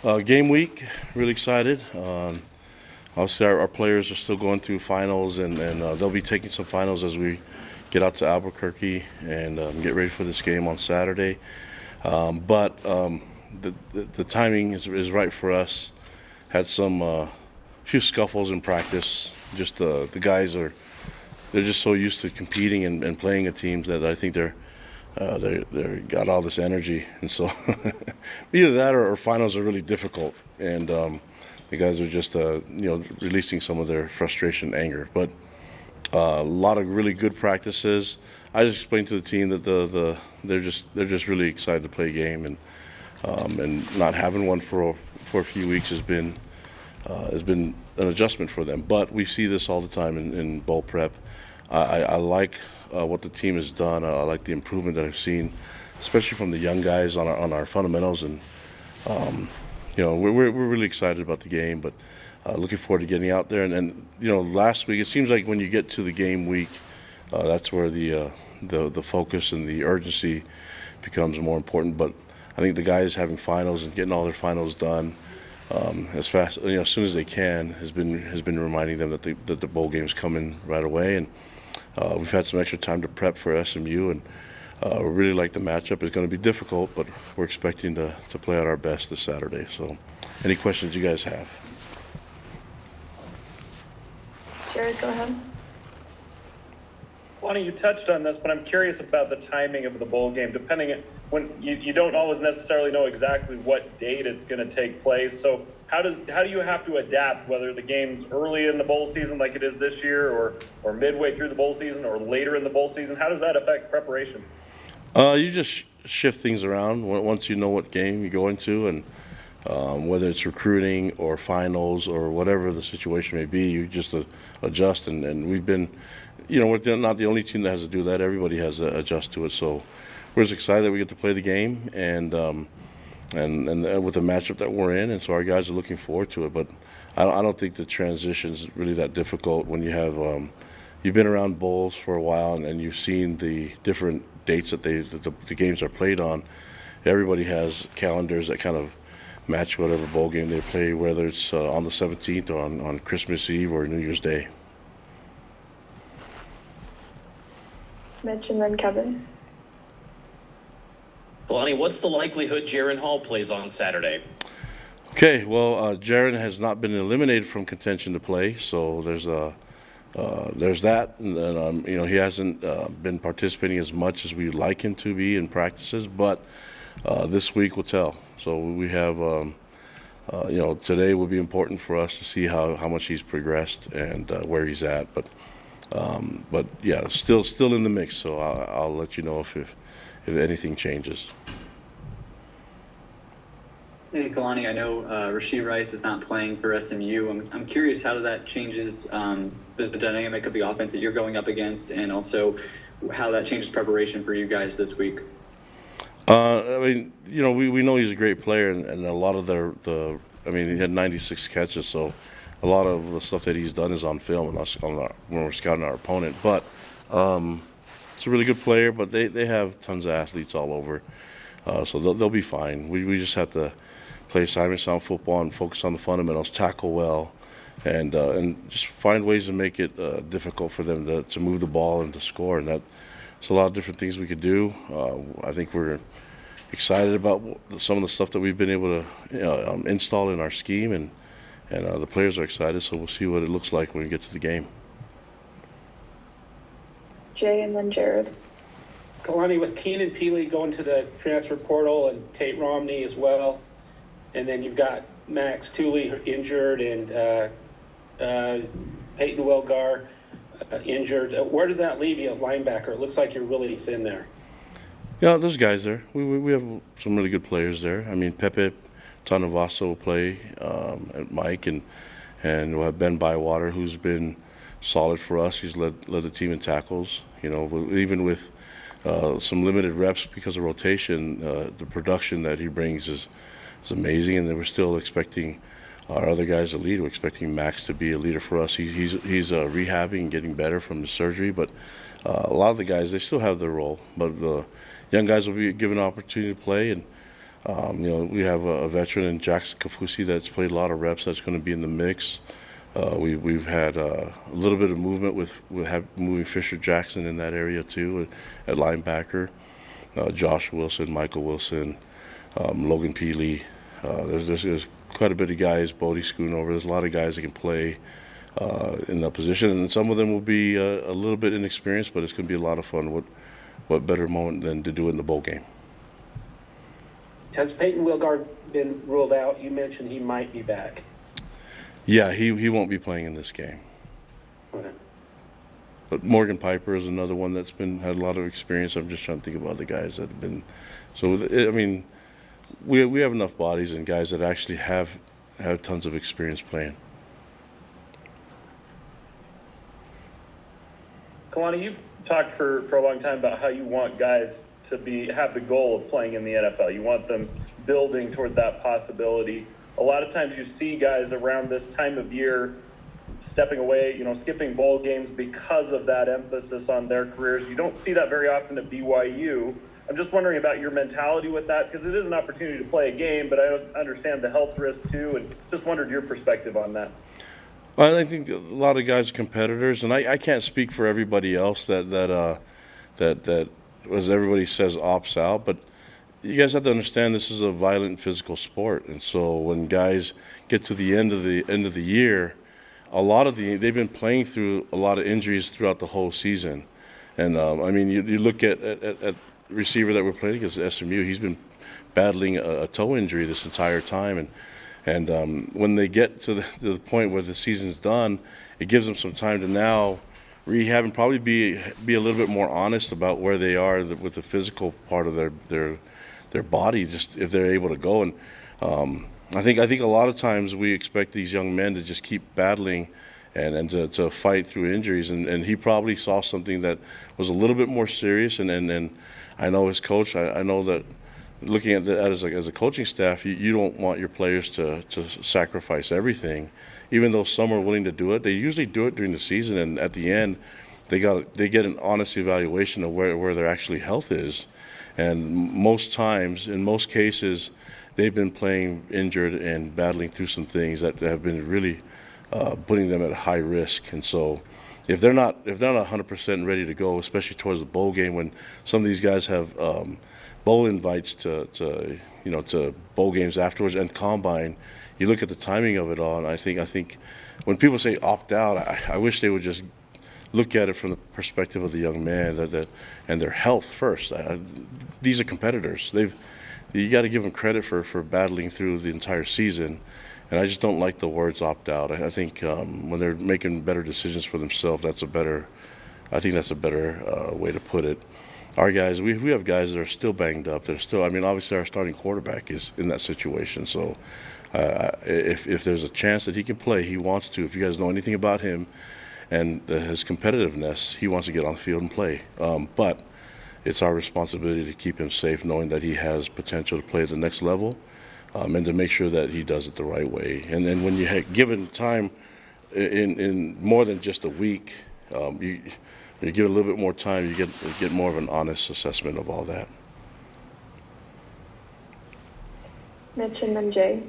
Game week, really excited. Obviously, our players are still going through finals, and they'll be taking some finals as we get out to Albuquerque and get ready for this game on Saturday. The timing is right for us. Had some few scuffles in practice. Just the guys they're just so used to competing and playing at teams that I think they're got all this energy, and so either that or finals are really difficult, and the guys are just releasing some of their frustration, and anger. But a lot of really good practices. I just explained to the team that they're just really excited to play a game, and not having one for a few weeks has been an adjustment for them. But we see this all the time in bowl prep. I like what the team has done. I like the improvement that I've seen, especially from the young guys on our fundamentals. And we're really excited about the game, but looking forward to getting out there. And last week it seems like when you get to the game week, that's where the focus and the urgency becomes more important. But I think the guys having finals and getting all their finals done as fast, as soon as they can, has been reminding them that the bowl game's coming right away. And we've had some extra time to prep for SMU, and we really like the matchup. It's going to be difficult, but we're expecting to play out our best this Saturday. So, any questions you guys have? Jared, go ahead. Kalani, you touched on this, but I'm curious about the timing of the bowl game. Depending on when you don't always necessarily know exactly what date it's going to take place. So how do you have to adapt, whether the game's early in the bowl season like it is this year, or midway through the bowl season, or later in the bowl season? How does that affect preparation? You just shift things around once you know what game you go into, and whether it's recruiting or finals or whatever the situation may be, you just adjust. And we've been, we're not the only team that has to do that. Everybody has to adjust to it. So we're just excited that we get to play the game and with the matchup that we're in, and so our guys are looking forward to it. But I don't think the transition's really that difficult when you have you've been around bowls for a while and you've seen the different dates that the games are played on. Everybody has calendars that kind of match whatever bowl game they play, whether it's on the 17th or on Christmas Eve or New Year's Day. Mitch and then Kevin. Kalani, what's the likelihood Jaren Hall plays on Saturday? Okay, well, Jaren has not been eliminated from contention to play, so there's that, and he hasn't been participating as much as we'd like him to be in practices, but this week will tell. So we have, today will be important for us to see how much he's progressed and where he's at, but yeah, still in the mix. So I'll let you know if anything changes. Hey, Kalani, I know Rashee Rice is not playing for SMU. I'm curious how that changes the dynamic of the offense that you're going up against, and also how that changes preparation for you guys this week. We know he's a great player, and a lot of he had 96 catches, so a lot of the stuff that he's done is on film and when we're scouting our opponent. But it's a really good player, but they have tons of athletes all over, so they'll be fine. We just have to play assignment sound football and focus on the fundamentals, tackle well, and just find ways to make it difficult for them to move the ball and to score. And that's a lot of different things we could do. I think we're excited about some of the stuff that we've been able to install in our scheme, and the players are excited, so we'll see what it looks like when we get to the game. Jay and then Jared. Kalani, with Keenan Peely going to the transfer portal and Tate Romney as well, and then you've got Max Tooley injured and Peyton Wilgar injured. Where does that leave you at linebacker? It looks like you're really thin there. Yeah, there's guys there. We have some really good players there. I mean, Pepe Tanavaso will play at Mike, and we'll have Ben Bywater, who's been solid for us. He's led the team in tackles. Even with some limited reps because of rotation, the production that he brings is amazing. And then we're still expecting our other guys to lead. We're expecting Max to be a leader for us. He's rehabbing and getting better from the surgery, but a lot of the guys, they still have their role. But the young guys will be given an opportunity to play, and We have a veteran in Jackson Kafusi that's played a lot of reps that's going to be in the mix. We've had a little bit of movement with moving Fisher Jackson in that area too at linebacker. Josh Wilson, Michael Wilson, Logan Peely. There's quite a bit of guys, Bodie Schoonover. There's a lot of guys that can play in that position, and some of them will be a little bit inexperienced, but it's going to be a lot of fun. What better moment than to do it in the bowl game? Has Peyton Wilgard been ruled out? You mentioned he might be back. Yeah, he won't be playing in this game. Okay. But Morgan Piper is another one that's had a lot of experience. I'm just trying to think of other guys that have been. So I mean, we have enough bodies and guys that actually have tons of experience playing. Kalani, you've talked for a long time about how you want guys to have the goal of playing in the NFL. You want them building toward that possibility. A lot of times you see guys around this time of year stepping away, skipping bowl games because of that emphasis on their careers. You don't see that very often at BYU. I'm just wondering about your mentality with that, because it is an opportunity to play a game, but I understand the health risk too, and just wondered your perspective on that. Well, I think a lot of guys are competitors, and I can't speak for everybody else that as everybody says, opts out. But you guys have to understand this is a violent physical sport, and so when guys get to the end of the year, they've been playing through a lot of injuries throughout the whole season, and I mean you look at the receiver that we're playing against SMU, he's been battling a toe injury this entire time, and when they get to the point where the season's done, it gives them some time to now rehab and probably be a little bit more honest about where they are with the physical part of their body, just if they're able to go. And I think a lot of times we expect these young men to just keep battling and to fight through injuries, and he probably saw something that was a little bit more serious, and I know his coach, I know that looking at that as a coaching staff, you don't want your players to sacrifice everything. Even though some are willing to do it, they usually do it during the season, and at the end, they get an honest evaluation of where their actually health is. And most times, in most cases, they've been playing injured and battling through some things that have been really putting them at a high risk. And so, if they're not 100% ready to go, especially towards the bowl game, when some of these guys have bowl invites to bowl games afterwards and combine, you look at the timing of it all, and I think when people say opt out, I wish they would just look at it from the perspective of the young man and their health first. These are competitors. You got to give them credit for battling through the entire season, and I just don't like the words opt out. I think when they're making better decisions for themselves, that's a better way to put it. Our guys, we have guys that are still banged up. Obviously our starting quarterback is in that situation. So if there's a chance that he can play, he wants to. If you guys know anything about him and his competitiveness, he wants to get on the field and play. But it's our responsibility to keep him safe, knowing that he has potential to play at the next level, and to make sure that he does it the right way. And then when you have given time in more than just a week, you give it a little bit more time, you get more of an honest assessment of all that. Mitch and then Jay.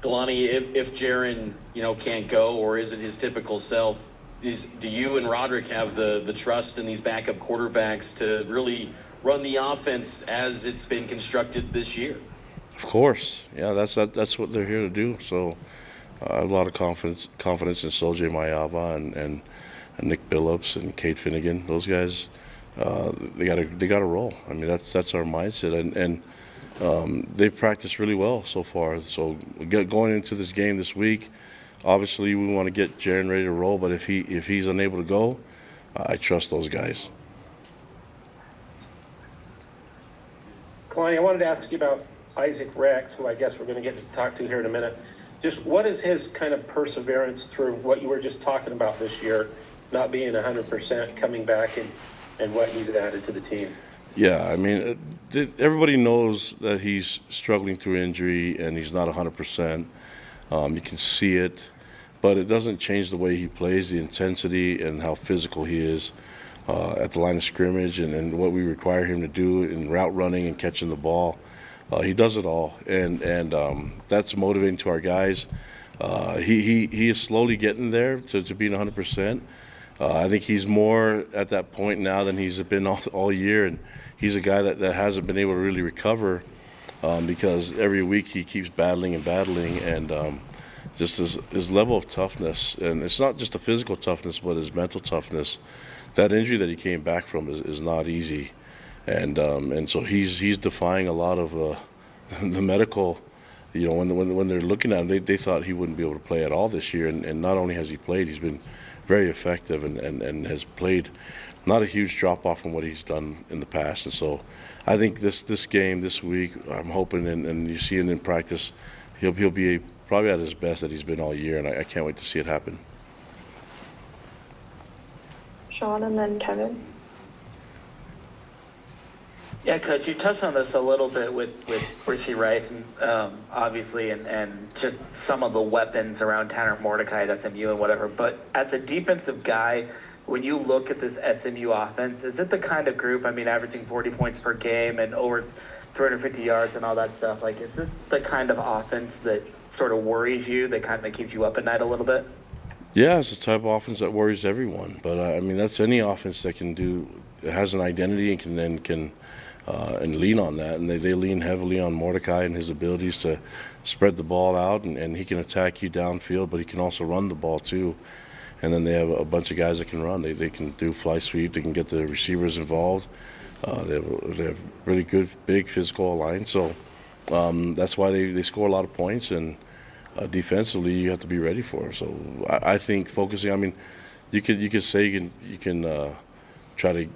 Kalani, if Jaren, can't go or isn't his typical self, do you and Roderick have the trust in these backup quarterbacks to really run the offense as it's been constructed this year? Of course, yeah, that's what they're here to do. So I have a lot of confidence in Soljay Mayava and Nick Billups and Cade Finnegan. Those guys, they got to roll. I mean, that's our mindset, and they've practiced really well so far. So going into this game this week, obviously we want to get Jaren ready to roll. But if he's unable to go, I trust those guys. Kalani, I wanted to ask you about Isaac Rex, who I guess we're going to get to talk to here in a minute. Just what is his kind of perseverance through what you were just talking about this year, not being 100%, coming back, and what he's added to the team? Yeah, I mean, everybody knows that he's struggling through injury and he's not 100%. You can see it, but it doesn't change the way he plays, the intensity and how physical he is. at the line of scrimmage and what we require him to do in route running and catching the ball. He does it all, and that's motivating to our guys. He is slowly getting there to being 100%. I think he's more at that point now than he's been all year, and he's a guy that hasn't been able to really recover because every week he keeps battling, and just his level of toughness, and it's not just the physical toughness, but his mental toughness. That injury that he came back from is not easy, and so he's defying a lot of the medical. When they're looking at him, they thought he wouldn't be able to play at all this year, and not only has he played, he's been very effective and has played not a huge drop off from what he's done in the past. And so I think this game this week, I'm hoping, and you see it in practice, he'll be probably at his best that he's been all year, and I can't wait to see it happen. Sean and then Kevin. Yeah, Coach, you touched on this a little bit with Rasheed Rice, and obviously, and just some of the weapons around Tanner Mordecai at SMU and whatever. But as a defensive guy, when you look at this SMU offense, is it the kind of group, I mean, averaging 40 points per game and over 350 yards and all that stuff, like, is this the kind of offense that sort of worries you, that kind of keeps you up at night a little bit? Yeah, it's the type of offense that worries everyone. But I mean, that's any offense that has an identity and can lean on that. And they lean heavily on Mordecai and his abilities to spread the ball out, and he can attack you downfield, but he can also run the ball too. And then they have a bunch of guys that can run. They can do fly sweep. They can get the receivers involved. They have really good, big physical line. So that's why they score a lot of points. And defensively, you have to be ready for it. So I think focusing. I mean, you could say you can try to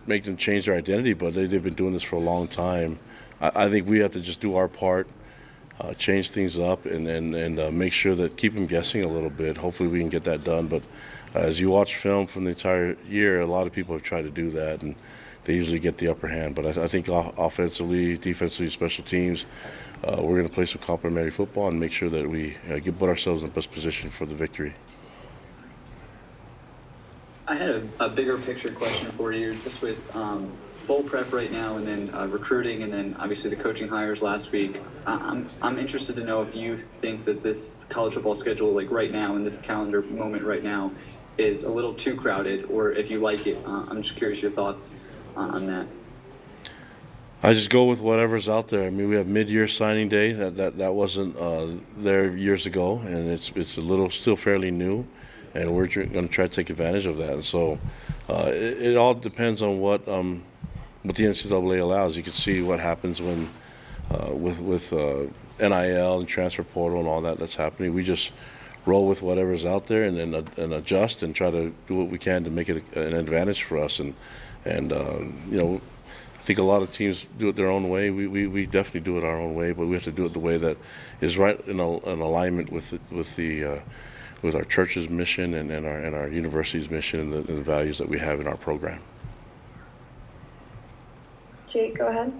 make them change their identity, but they've been doing this for a long time. I think we have to just do our part, change things up, and make sure that keep them guessing a little bit. Hopefully, we can get that done. But as you watch film from the entire year, a lot of people have tried to do that, and they usually get the upper hand. But I think offensively, defensively, special teams, we're going to play some complementary football and make sure that we put ourselves in the best position for the victory. I had a bigger picture question for you, just with bowl prep right now, and then recruiting, and then obviously the coaching hires last week. I'm interested to know if you think that this college football schedule, like right now in this calendar moment right now, is a little too crowded, or if you like it. I'm just curious your thoughts on that. I just go with whatever's out there. I mean, we have mid-year signing day that wasn't there years ago, and it's a little still fairly new, and we're going to try to take advantage of that. And so it all depends on what the NCAA allows. You can see what happens when with NIL and transfer portal and all that's happening. We just roll with whatever's out there and adjust and try to do what we can to make it an advantage for us. And I think a lot of teams do it their own way. We definitely do it our own way, but we have to do it the way that is right in alignment with our church's mission and our university's mission and the values that we have in our program. Jake, go ahead.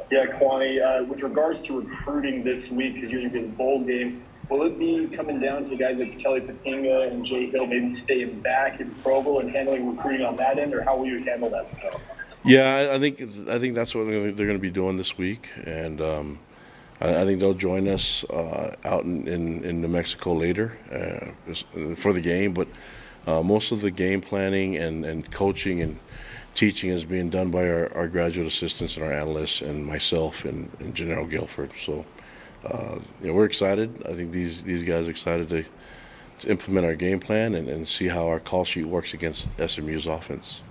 Yeah, Kalani, with regards to recruiting this week, because usually the bowl game, will it be coming down to guys like Kelly Papinga and Jay Hill maybe staying back in Provo and handling recruiting on that end, or how will you handle that stuff? Yeah, I think that's what they're going to be doing this week, and I think they'll join us out in New Mexico later for the game. But most of the game planning and coaching and teaching is being done by our graduate assistants and our analysts and myself and Janelle Guilford. So we're excited. I think these guys are excited to implement our game plan and see how our call sheet works against SMU's offense.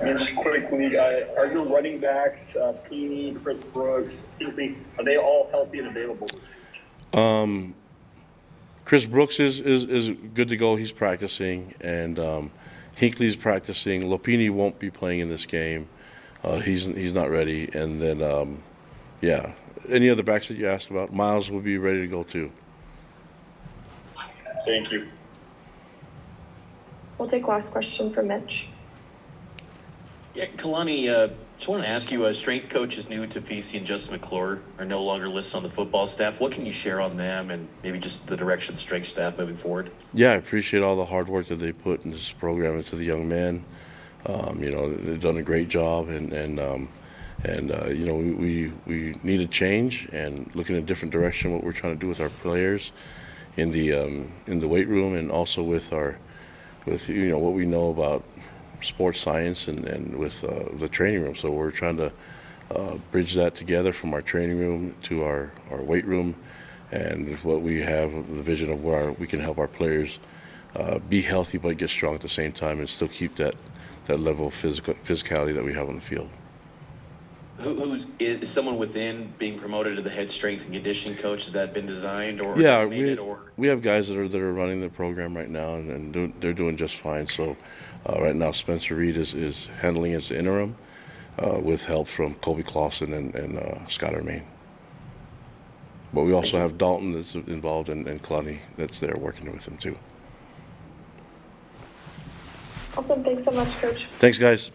And just quickly, are your running backs, Peeny, Chris Brooks, Hinckley, are they all healthy and available this week? Chris Brooks is good to go. He's practicing, and Hinckley's practicing. Lopini won't be playing in this game. He's not ready. And then, any other backs that you asked about? Miles will be ready to go too. Thank you. We'll take last question from Mitch. Yeah, Kalani, Just want to ask you, strength coaches new to Tafisi and Justin McClure are no longer listed on the football staff. What can you share on them and maybe just the direction of the strength staff moving forward? Yeah, I appreciate all the hard work that they put in this program into the young men. They've done a great job, and we need a change and looking in a different direction. What we're trying to do with our players in the weight room, and also with what we know about sports science and with the training room. So we're trying to bridge that together from our training room to our weight room, and what we have the vision of where we can help our players be healthy but get strong at the same time and still keep that level of physicality that we have on the field. Is someone within being promoted to the head strength and conditioning coach? Has that been designed or Yeah, designated, we have guys that are running the program right now, and they're doing just fine. So right now Spencer Reed is handling as interim with help from Kobe Clausen and Scott Ermaine. But we also have Dalton that's involved and Kalani that's there working with him too. Awesome. Thanks so much, Coach. Thanks, guys.